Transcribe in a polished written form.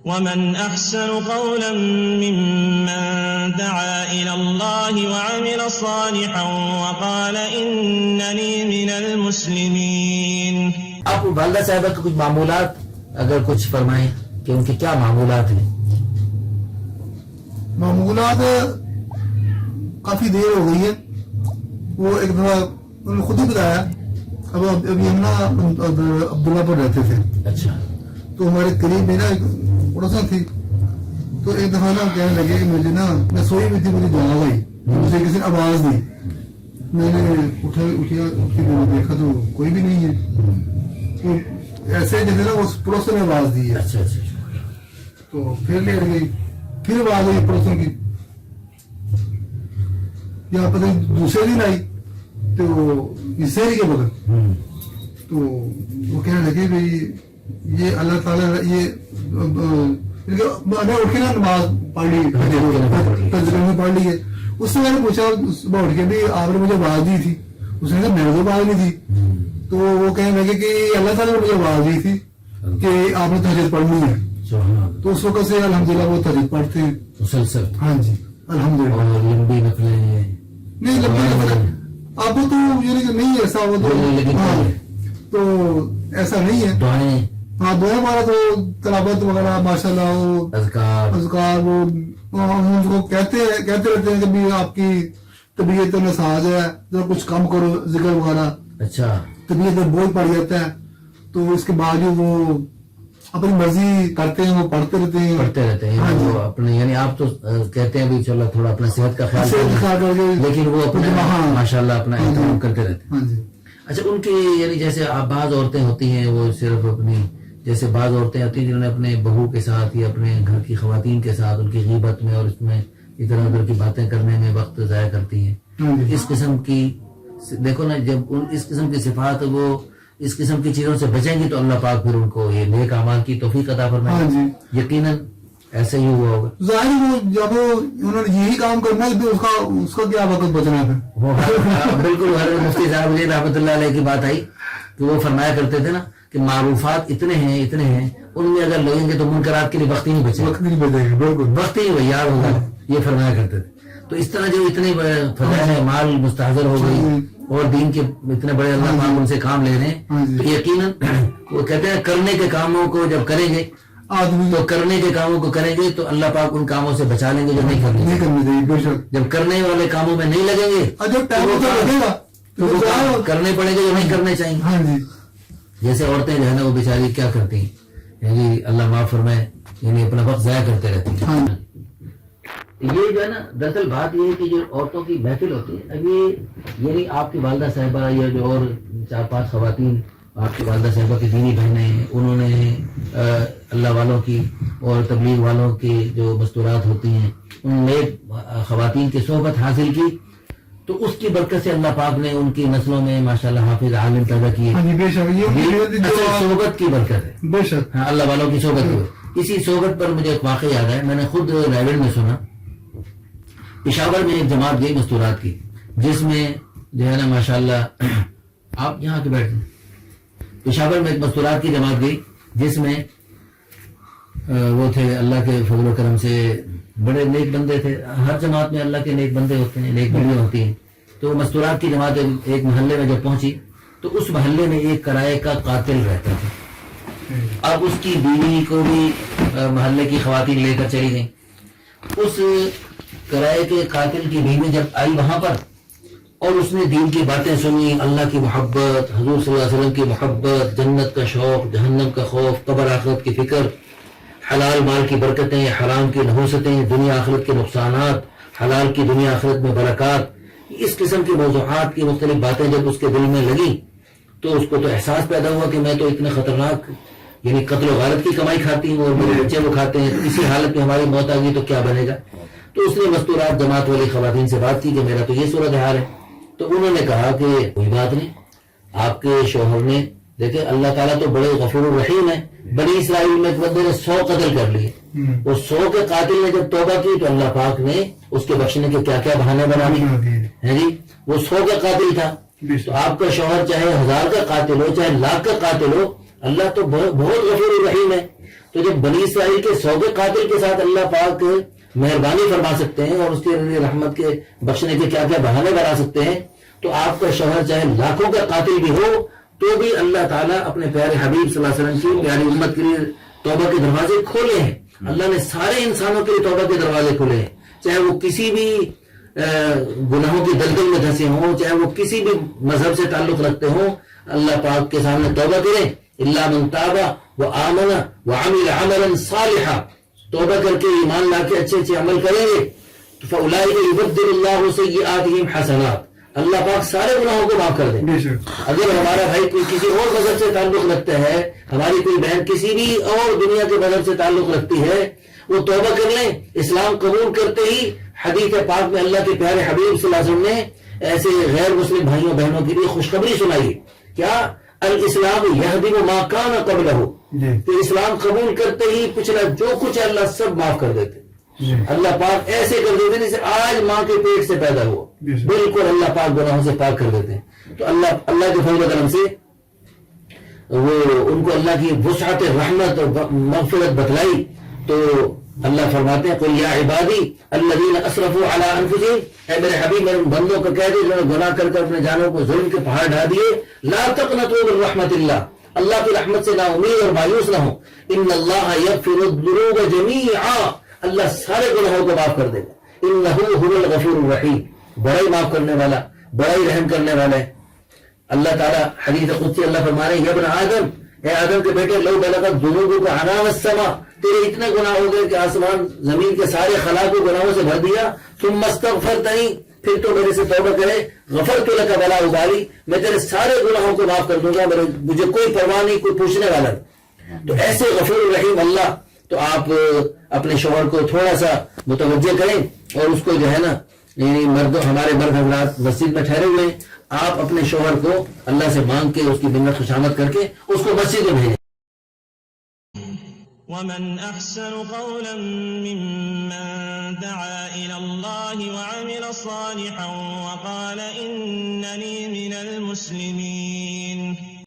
ومن أحسن قولا ممن دعا إلى الله وعمل صالحا وقال إنني من المسلمين. آپ والدہ صاحبہ کے کچھ معمولات اگر کچھ فرمائیں کہ ان کے کیا معمولات ہیں؟ معمولات کافی دیر ہو گئی ہے. وہ ایک دفعہ انہوں نے خود ہی بتایا. ابھی ہم نا عبداللہ پر رہتے تھے. اچھا. تو ہمارے قریب میں نا ایک پڑوسن تھی. تو ایک دفعہ نا کہنے لگے کہ مجھے نا میں سوئی ہوئی تھی, مجھے جاگ آئی, مجھے کسی نے آواز دی. میں نے اٹھا دیکھا تو کوئی بھی نہیں ہے. تو ایسے جیسے نا اس پڑوسن نے آواز دی ہے. اچھا اچھا. تو پھر لیٹ گئی. پھر آواز آئی پڑوسن کی, یا پتہ دوسرے دن آئی تو شہری کے وقت. تو وہ کہنے لگے بھائی یہ اللہ تعالیٰ یہ اٹھ کے نا نماز پڑھ لی, ترجمے میں پڑھ لی ہے. اس سے میں نے پوچھا صبح اٹھ کے بھی آپ نے مجھے آواز دی تھی. اس نے کہا میرے کو آواز نہیں تھی. تو وہ کہنے لگے کہ اللہ تعالیٰ نے مجھے آواز دی تھی کہ آپ نے تہجد پڑھنی ہے. تو اس وقت سے الحمدللہ وہ تہجد پڑھتے ہیں مسلسل. ہاں جی الحمدللہ. اور لمبی نفلیں نہیں لمبی آپ کو تو یہ نہیں ایسا وہ تو ایسا نہیں ہے. دعائیں ہاں دعائیں ہمارا تو تلاوت وغیرہ ماشاء اللہ اذکار وہ ہم ان کو کہتے رہتے ہیں کہ بھی آپ کی طبیعت نساز ہے, ذرا کچھ کم کرو ذکر وغیرہ. اچھا. طبیعت میں بوجھ پڑ جاتا ہے تو اس کے باوجود وہ اپنی مرضی کرتے ہیں, وہ پڑھتے رہتے ہیں. وہ اپنے یعنی آپ تو کہتے ہیں بھی چلو تھوڑا اپنا صحت کا خیال کریں, لیکن وہ اپنے ماشاء اللہ اپنا اہتمام کرتے رہتے ہیں. اچھا. ان کی یعنی جیسے بعض عورتیں ہوتی ہیں وہ صرف اپنی, جیسے بعض عورتیں ہوتی ہیں جنہوں نے اپنے بہو کے ساتھ یا اپنے گھر کی خواتین کے ساتھ ان کی غیبت میں اور اس میں ادھر ادھر کی باتیں کرنے میں وقت ضائع کرتی ہیں. اس قسم کی دیکھو نا, جب اس قسم کی صفات وہ اس قسم کی چیزوں سے بچیں گی تو اللہ پاک پھر ان کو یہ نیک اعمال کی توفیق عطا فرمائے. یقیناً ایسے ہی ہوا ہوگا. ظاہر وہ جب انہوں نے یہی کام کرنا ہے تو اس کا کیا وقت بچنا ہے. بالکل. مفتی صاحب علی رحمۃ اللہ علیہ کی بات آئی کہ وہ فرمایا کرتے تھے نا کہ معروفات اتنے ہیں ان میں اگر لگیں گے تو منکرات کے لیے وقت ہی نہیں بچے گا. بالکل وقت ہی ویار ہوگا, یہ فرمایا کرتے تھے. تو اس طرح جو اتنے فضائل مال مستحضر ہو گئی اور دین کے اتنے بڑے اللہ پاک ان سے کام لے رہے ہیں تو یقیناً وہ کہتے ہیں کرنے کے کاموں کو جب کریں گے تو کرنے کے کاموں کو کریں گے تو اللہ پاک ان کاموں سے بچا لیں گے جو نہیں کرنے چاہیے. جب کرنے والے کاموں میں نہیں لگیں گے تو وہ کرنے پڑیں گے جو نہیں کرنے چاہیے. جیسے عورتیں جو ہے نا وہ بیچاری کیا کرتی ہیں, یعنی اللہ معاف فرمائے, یعنی اپنا وقت ضائع کرتے رہتی ہیں. یہ جو ہے نا دراصل بات یہ ہے کہ جو عورتوں کی محفل ہوتی ہے, اب یہ یعنی آپ کی والدہ صاحبہ یا جو اور 4-5 خواتین آپ کی والدہ صاحبہ کی دینی بہنیں ہیں, انہوں نے اللہ والوں کی اور تبلیغ والوں کی جو مستورات ہوتی ہیں ان نیک خواتین کی صحبت حاصل کی تو اس کی برکت سے اللہ پاک نے ان کی نسلوں میں ماشاءاللہ حافظ عالم پیدا کیے. صحبت کی برکت ہے بے شک. ہاں اللہ والوں کی صحبت کی. اسی صحبت پر مجھے ایک واقعہ یاد ہے, میں نے خود رائیوڈ میں سنا. پشاور میں ایک جماعت گئی مستورات کی جس میں جو ہے نا ماشاءاللہ آپ یہاں کے بیٹھے, پشاور میں ایک مستورات کی جماعت گئی جس میں وہ تھے اللہ کے فضل و کرم سے بڑے نیک بندے تھے. ہر جماعت میں اللہ کے نیک بندے ہوتے ہیں, نیک بندیاں ہوتی ہیں. تو مستورات کی جماعت ایک محلے میں جب پہنچی تو اس محلے میں ایک کرائے کا قاتل رہتا تھا. اب اس کی بیوی کو بھی محلے کی خواتین لے کر چلی گئیں. اس کرائے کے قاتل کی بیوی جب آئی وہاں پر اور اس نے دین کی باتیں سنی, اللہ کی محبت, حضور صلی اللہ علیہ وسلم کی محبت, جنت کا شوق, جہنم کا خوف, قبر آخرت کی فکر, حلال مال کی برکتیں, حرام کی نحوستیں, دنیا آخرت کے نقصانات, حلال کی دنیا آخرت میں برکات, اس قسم کی موضوعات کی مختلف باتیں جب اس کے دل میں لگی تو اس کو تو احساس پیدا ہوا کہ میں تو اتنے خطرناک یعنی قتل و غارت کی کمائی کھاتی ہوں اور میرے بچے وہ کھاتے ہیں, اسی حالت میں ہماری موت آ گئی تو کیا بنے گا. تو اس نے مستورات جماعت والی خواتین سے بات کی کہ میرا تو یہ صورتحال ہے. تو انہوں نے کہا کہ کوئی بات نہیں, آپ کے شوہر نے دیکھیں اللہ تعالیٰ تو بڑے غفور الرحیم ہے. بنی اسرائیل میں ایک بندے نے 100 قتل کر لیے, وہ 100 کے قاتل نے جب توبہ کی تو اللہ پاک نے اس کے بخشنے کے کیا کیا بہانے بنا دیے جی. وہ 100 کا قاتل تھا, تو آپ کا شوہر چاہے 1000 کا قاتل ہو چاہے 1,00,000 کا قاتل ہو, اللہ تو بہت غفور الرحیم ہے. تو جب بنی اسرائیل کے 100 کے قاتل کے ساتھ اللہ پاک مہربانی فرما سکتے ہیں اور اس کے رحمت کے بخشنے کے کیا کیا بہانے بنا سکتے ہیں، تو آپ کا شوہر چاہے لاکھوں کا قاتل بھی ہو تو بھی اللہ تعالیٰ اپنے پیارے حبیب صلی اللہ علیہ وسلم کی پیاری امت کے لیے توبہ کے دروازے کھولے ہیں. اللہ نے سارے انسانوں کے لیے توبہ کے دروازے کھولے ہیں، چاہے وہ کسی بھی گناہوں کی دلدل میں دھسے ہوں، چاہے وہ کسی بھی مذہب سے تعلق رکھتے ہوں. اللہ پاک کے سامنے توبہ کریں. الا من تاب وآمن وعمل عملا صالحا، توبہ کر کے ایمان لا کے اچھے اچھے عمل کریں گے. فاولئک یبدل اللہ سیئاتہم حسنات، اللہ پاک سارے گناہوں کو معاف کر دیں. اگر ہمارا بھائی کوئی کسی اور مذہب سے تعلق رکھتا ہے، ہماری کوئی بہن کسی بھی اور دنیا کے مذہب سے تعلق رکھتی ہے، وہ توبہ کر لیں. اسلام قبول کرتے ہی حدیث پاک میں اللہ کے پیارے حبیب صلی اللہ علیہ وسلم نے ایسے غیر مسلم بھائیوں بہنوں کے لیے خوشخبری سنائی. کیا؟ الاسلام یہدم ما کان قبلہ، کہ اسلام قبول کرتے ہی پچھلا جو کچھ ہے اللہ سب معاف کر دیتے. اللہ پاک ایسے کر دیتے جیسے آج ماں کے پیٹ سے پیدا ہوا، بالکل اللہ پاک گناہوں سے پاک کر دیتے ہیں. تو اللہ کے فضل و کرم سے وہ ان کو اللہ کی وسعت رحمت اور مغفرت بتلائی. تو اللہ فرماتے ہیں قل یا عبادی الذین اسرفوا علی انفسہم، اے میرے حبیب میرے بندوں کو کہہ دے جنہوں نے گناہ کر اپنے جانوں کو ظلم کے پہاڑ ڈھا دیے، لا تقنطوا من رحمت اللہ، اللہ کی رحمت سے نا امید اور مایوس نہ ہو. ان اللہ یغفر الذنوب جمیعا، اللہ سارے گناہوں کو معاف کر دے گا. انہ هو الغفور الرحیم، بڑا ہی معاف کرنے والا، بڑا ہی رحم کرنے والا ہے. اللہ تعالیٰ حدیث قدسی اللہ فرما رہے ہیں، یا ابن آدم، اے آدم کے بیٹے، لو بلغت ذنوبک عنان السماء، تیرے اتنے گناہ ہو گئے کہ آسمان زمین کے سارے خلا کو گناہوں سے بھر دیا. ثم استغفرتنی، پھر تو میرے سے توبہ کرے، غفرت لک ولا ابالی، میں تیرے سارے گناہوں کو معاف کر دوں گا، مجھے کوئی پرواہ نہیں، کوئی پوچھنے والا نہیں. تو ایسے غفور الرحیم اللہ. تو آپ اپنے شوہر کو تھوڑا سا متوجہ کریں، اور اس کو جو ہے نا، یعنی ہمارے مرد حضرات مسجد میں ٹھہرے ہوئے، آپ اپنے شوہر کو اللہ سے مانگ کے اس کی منت خوشامد کر کے اس کو مسجد میں بھیجیں. ومن أحسن قولا ممن دعا إلى الله وعمل صالحا وقال إنني من المسلمين.